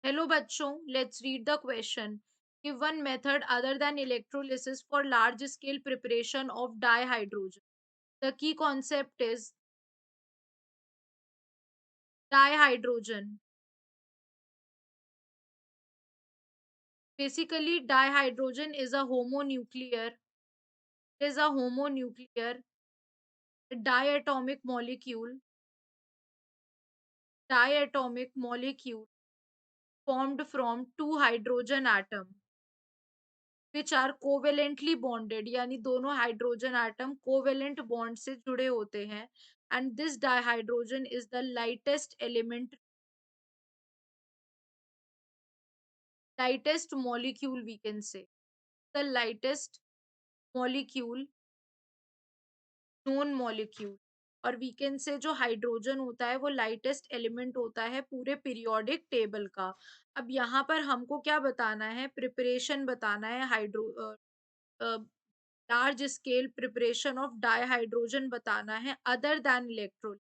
Hello बच्चों, let's read the question. Give one method other than electrolysis for large scale preparation of dihydrogen. The key concept is dihydrogen. Basically, dihydrogen is a homonuclear. It is a homonuclear diatomic molecule. Diatomic molecule formed from two hydrogen atom which are covalently bonded, यानी दोनों hydrogen atom covalent bond से जुड़े होते हैं. And this dihydrogen is the lightest molecule, we can say the lightest molecule, known molecule. और we can say जो hydrogen होता है वो लाइटेस्ट एलिमेंट होता है पूरे पीरियोडिक टेबल का. अब यहाँ पर हमको क्या बताना है, प्रिपरेशन बताना है hydro large scale preparation of dihydrogen बताना है अदर देन इलेक्ट्रोल.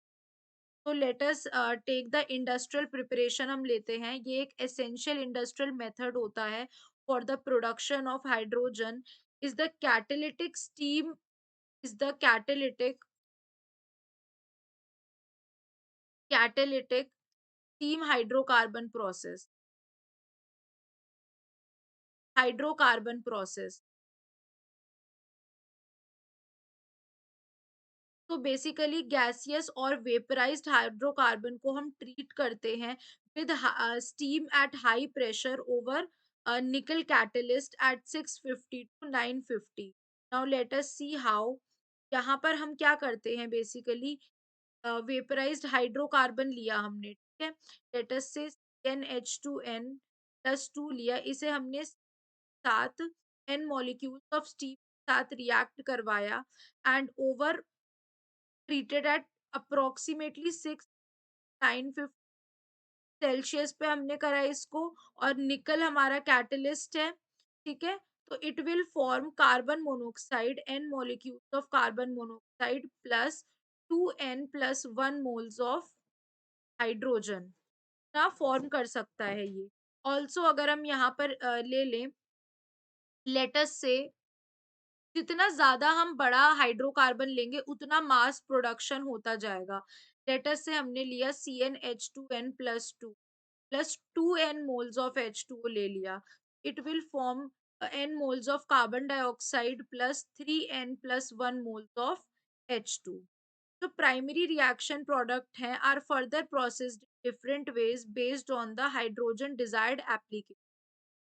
तो let us take the industrial preparation हम लेते हैं. ये एक एसेंशियल इंडस्ट्रियल मेथड होता है for the production of hydrogen. Is the catalytic steam is the catalytic steam hydrocarbon process. तो बेसिकली गैसियस और वेपराइज्ड हाइड्रोकार्बन को हम ट्रीट करते हैं with steam at high pressure over nickel catalyst at 650 to 950. Now let us see how. यहाँ पर हम क्या करते हैं, बेसिकली वेपराइज्ड हाइड्रोकार्बन लिया हमने, ठीक है. लेट अस से NH2n+2 लिया, इसे हमने साथ n मॉलिक्यूल्स ऑफ स्टीम साथ रिएक्ट करवाया and over treated at approximately 6 950 Celsius पे हमने करा इसको. और निकल हमारा कैटलिस्ट है, ठीक है. तो it will form carbon monoxide, n molecules of carbon monoxide plus 2n+1 moles of hydrogen ना फॉर्म कर सकता है ये. ऑल्सो अगर हम यहाँ पर ले लें, लेटस से जितना ज्यादा हम बड़ा हाइड्रोकार्बन लेंगे उतना मास प्रोडक्शन होता जाएगा. लेटस से हमने लिया CnH2n+2 मोल्स ऑफ H2O ले लिया. It will form n moles of carbon dioxide plus 3n+1 moles of H2. जो प्राइमरी रिएक्शन प्रोडक्ट हैं are further processed different ways based on the hydrogen desired application.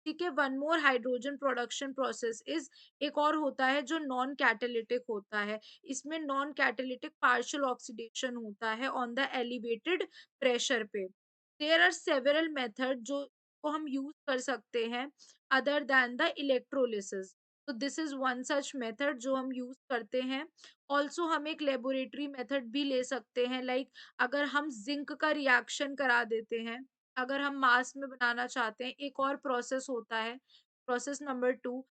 ठीक है. One more hydrogen production process is, एक और होता है जो non catalytic होता है. इसमें नॉन कैटालिटिक पार्शियल ऑक्सीडेशन होता है ऑन द एलिवेटेड प्रेशर पे. देयर आर सेवरल मेथड जो को हम यूज कर सकते हैं अदर देन द इलेक्ट्रोलिसिस. तो this is one such method जो हम यूज करते हैं. ऑल्सो हम एक लेबोरेटरी मेथड भी ले सकते हैं, लाइक अगर हम जिंक का रिएक्शन करा देते हैं, अगर हम मास में बनाना चाहते हैं, एक और प्रोसेस होता है, प्रोसेस नंबर 2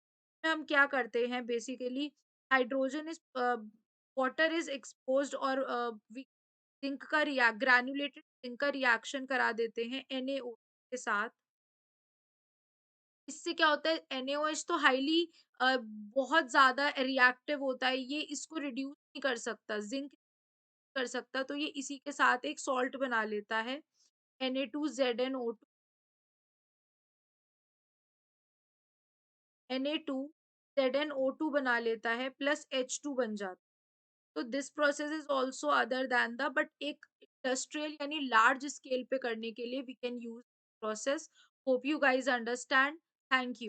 में हम क्या करते हैं, basically hydrogen is water is exposed और जिंक का रिएक्ट ग्रैन्युलेटेड जिंक का रिएक्शन करा देते हैं NaO के साथ. इससे क्या होता है, NaOH तो हाईली बहुत ज्यादा रिएक्टिव होता है, ये इसको रिड्यूस नहीं कर सकता, जिंक कर सकता, तो ये इसी के साथ एक सॉल्ट बना लेता है Na2ZnO2 बना लेता है प्लस H2 बन जाता. तो this process is also other than the, but एक इंडस्ट्रियल यानी लार्ज स्केल पे करने के लिए we can use process. Hope you guys understand. Thank you.